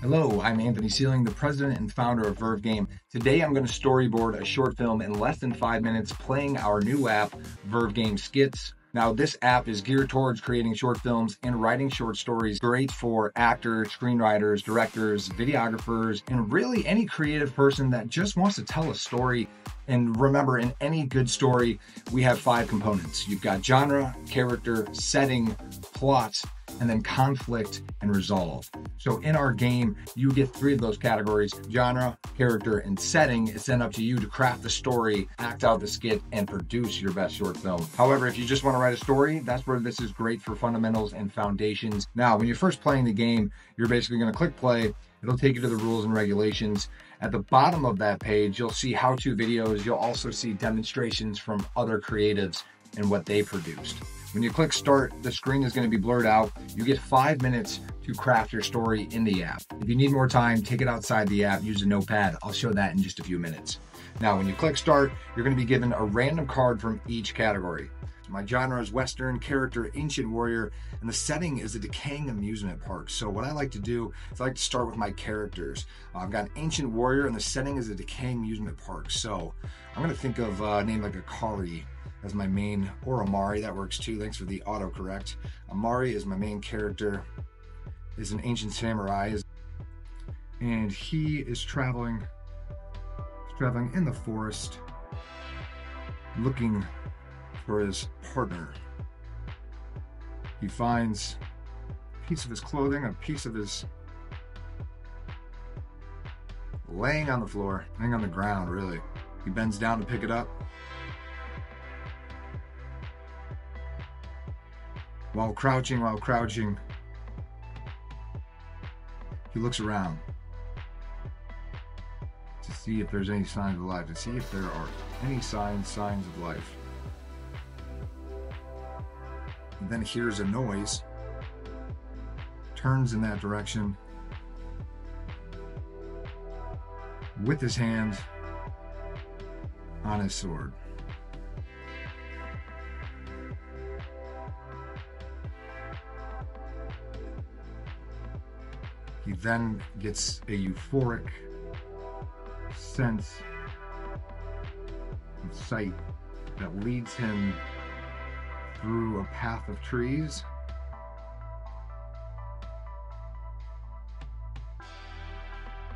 Hello, I'm Anthony Seling, the president and founder of Verve Game. Today I'm going to storyboard a short film in less than 5 minutes playing our new app, Verve Game Skits. Now, this app is geared towards creating short films and writing short stories, great for actors, screenwriters, directors, videographers, and really any creative person that just wants to tell a story. And remember, in any good story, we have 5 components. You've got genre, character, setting, plot, and then conflict and resolve. So in our game, you get 3 of those categories: genre, character, and setting. It's then up to you to craft the story, act out the skit, and produce your best short film. However, if you just want to write a story, that's where this is great for fundamentals and foundations. Now, when you're first playing the game, you're basically going to click play. It'll take you to the rules and regulations. At the bottom of that page, you'll see how-to videos. You'll also see demonstrations from other creatives and what they produced. When you click start, the screen is going to be blurred out. You get 5 minutes to craft your story in the app. If you need more time, take it outside the app, use a notepad. I'll show that in just a few minutes. Now, when you click start, you're going to be given a random card from each category. My genre is Western, character Ancient Warrior, and the setting is a decaying amusement park. So what I like to do is I like to start with my characters. I've got an Ancient Warrior, and the setting is a decaying amusement park. So I'm going to think of a name like Akari as my main, or Amari, that works too. Thanks for the autocorrect. Amari is my main character, is an ancient samurai, and he is traveling in the forest looking for his partner. He finds a piece of his clothing, a piece of his laying on the floor, laying on the ground, really. He bends down to pick it up. While crouching, he looks around to see if there's any signs of life, to see if there are any signs of life. He then hears a noise, turns in that direction with his hand on his sword. He then gets a euphoric sense of sight that leads him through a path of trees.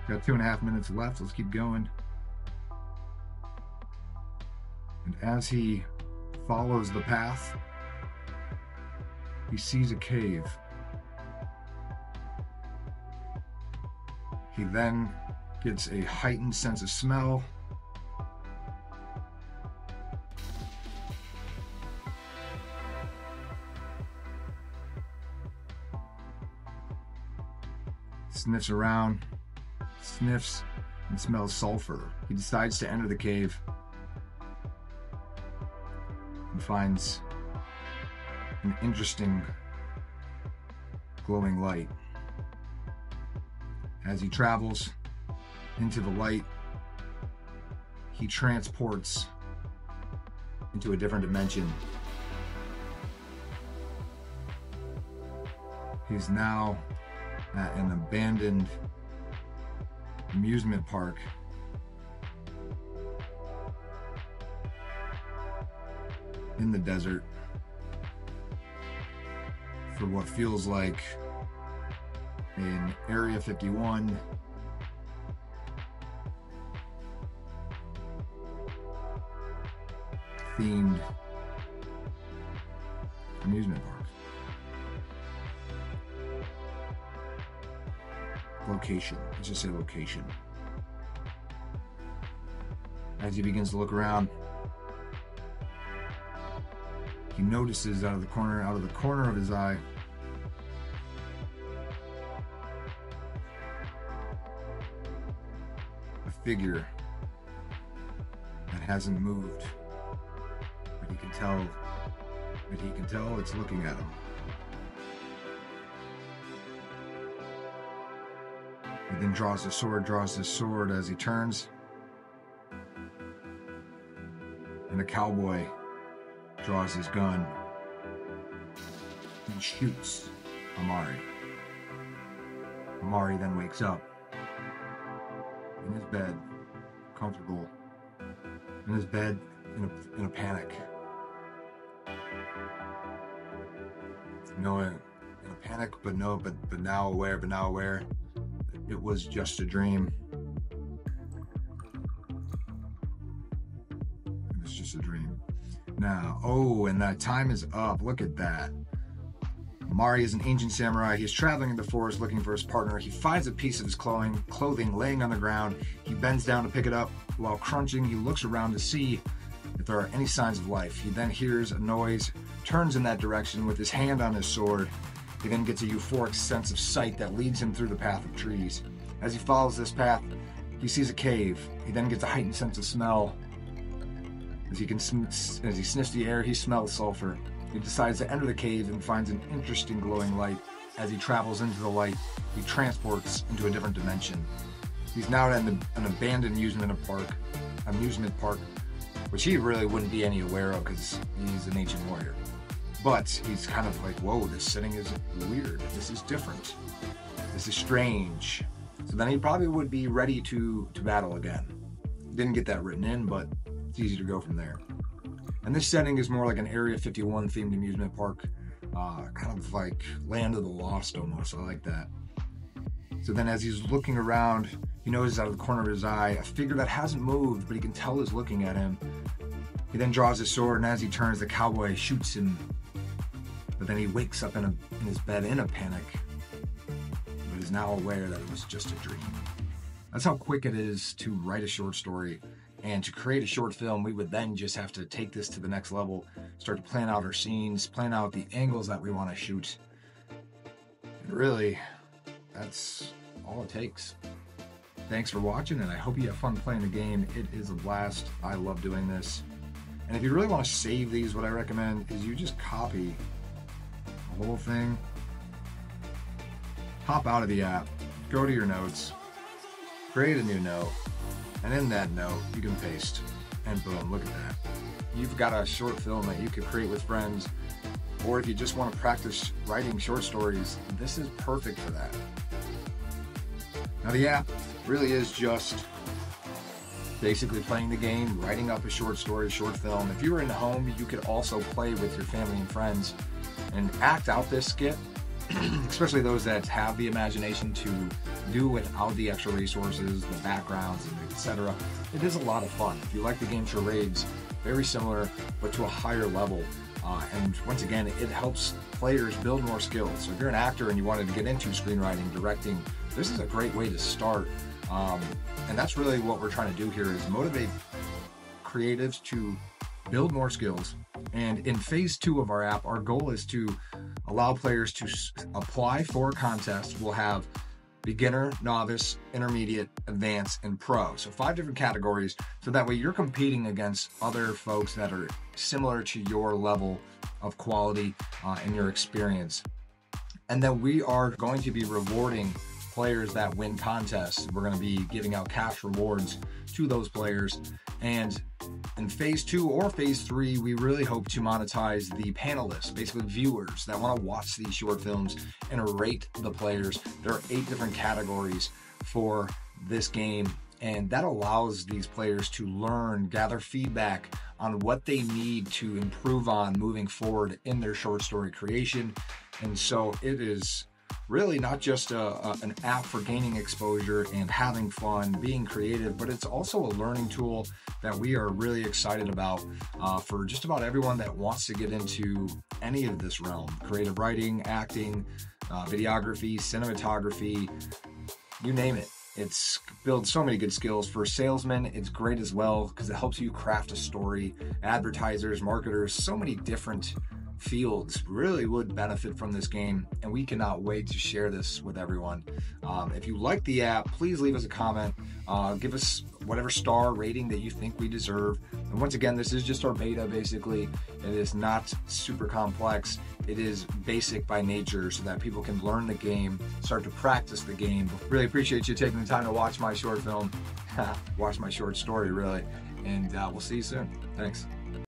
Got 2.5 minutes left. Let's keep going. And as he follows the path, he sees a cave. He then gets a heightened sense of smell. Sniffs around, sniffs and smells sulfur. He decides to enter the cave and finds an interesting glowing light. As he travels into the light, he transports into a different dimension. He's now at an abandoned amusement park in the desert for what feels like an Area 51 themed amusement park. Location. Let's just say location. As he begins to look around, he notices out of the corner of his eye, a figure that hasn't moved, but he can tell it's looking at him. He then draws his sword as he turns, and a cowboy draws his gun and shoots Amari. Mari then wakes up in his bed, comfortable, in his bed, in a panic. In a panic, but now aware that it was just a dream. It was just a dream. Now, and that time is up. Look at that. Mari is an ancient samurai. He is traveling in the forest looking for his partner. He finds a piece of his clothing laying on the ground. He bends down to pick it up. While crunching, he looks around to see if there are any signs of life. He then hears a noise, turns in that direction with his hand on his sword. He then gets a euphoric sense of sight that leads him through the path of trees. As he follows this path, he sees a cave. He then gets a heightened sense of smell. As he sniffs the air, he smells sulfur. He decides to enter the cave and finds an interesting glowing light. As he travels into the light, he transports into a different dimension. He's now at an abandoned amusement park, which he really wouldn't be any aware of because he's an ancient warrior. But he's kind of like, whoa, this setting is weird. This is different. This is strange. So then he probably would be ready to battle again. Didn't get that written in, but it's easy to go from there. And this setting is more like an Area 51 themed amusement park, kind of like Land of the Lost almost. I like that. So then as he's looking around, he notices out of the corner of his eye a figure that hasn't moved, but he can tell is looking at him. He then draws his sword, and as he turns, the cowboy shoots him. But then he wakes up in his bed in a panic, but is now aware that it was just a dream. That's how quick it is to write a short story. And to create a short film, we would then just have to take this to the next level, start to plan out our scenes, plan out the angles that we want to shoot. And really, that's all it takes. Thanks for watching, and I hope you have fun playing the game. It is a blast. I love doing this. And if you really want to save these, what I recommend is you just copy the whole thing, hop out of the app, go to your notes, create a new note, and in that note, you can paste, and boom, look at that. You've got a short film that you could create with friends, or if you just want to practice writing short stories, this is perfect for that. Now the app really is just basically playing the game, writing up a short story, short film. If you were in the home, you could also play with your family and friends and act out this skit, especially those that have the imagination to do without the extra resources, the backgrounds, etc. It is a lot of fun. If you like the game Charades, very similar, but to a higher level. And once again, it helps players build more skills. So if you're an actor and you wanted to get into screenwriting, directing, this is a great way to start. And that's really what we're trying to do here, is motivate creatives to build more skills. And in phase 2 of our app, our goal is to allow players to apply for a contest. We'll have beginner, novice, intermediate, advanced, and pro. So 5 different categories. So that way you're competing against other folks that are similar to your level of quality and your experience. And then we are going to be rewarding players that win contests. We're going to be giving out cash rewards to those players. And in phase 2 or phase 3, we really hope to monetize the panelists, basically viewers that want to watch these short films and rate the players. There are 8 different categories for this game, and that allows these players to learn, gather feedback on what they need to improve on moving forward in their short story creation. And so it is really not just an app for gaining exposure and having fun, being creative, but it's also a learning tool that we are really excited about for just about everyone that wants to get into any of this realm: creative writing, acting, videography, cinematography, you name it. It's builds so many good skills. For salesmen, it's great as well because it helps you craft a story. Advertisers, marketers, so many different fields really would benefit from this game, and we cannot wait to share this with everyone. If you like the app, please leave us a comment. Give us whatever star rating that you think we deserve. And once again, this is just our beta, basically. It is not super complex. It is basic by nature so that people can learn the game, start to practice the game. Really appreciate you taking the time to watch my short film, watch my short story, really. And we'll see you soon. Thanks.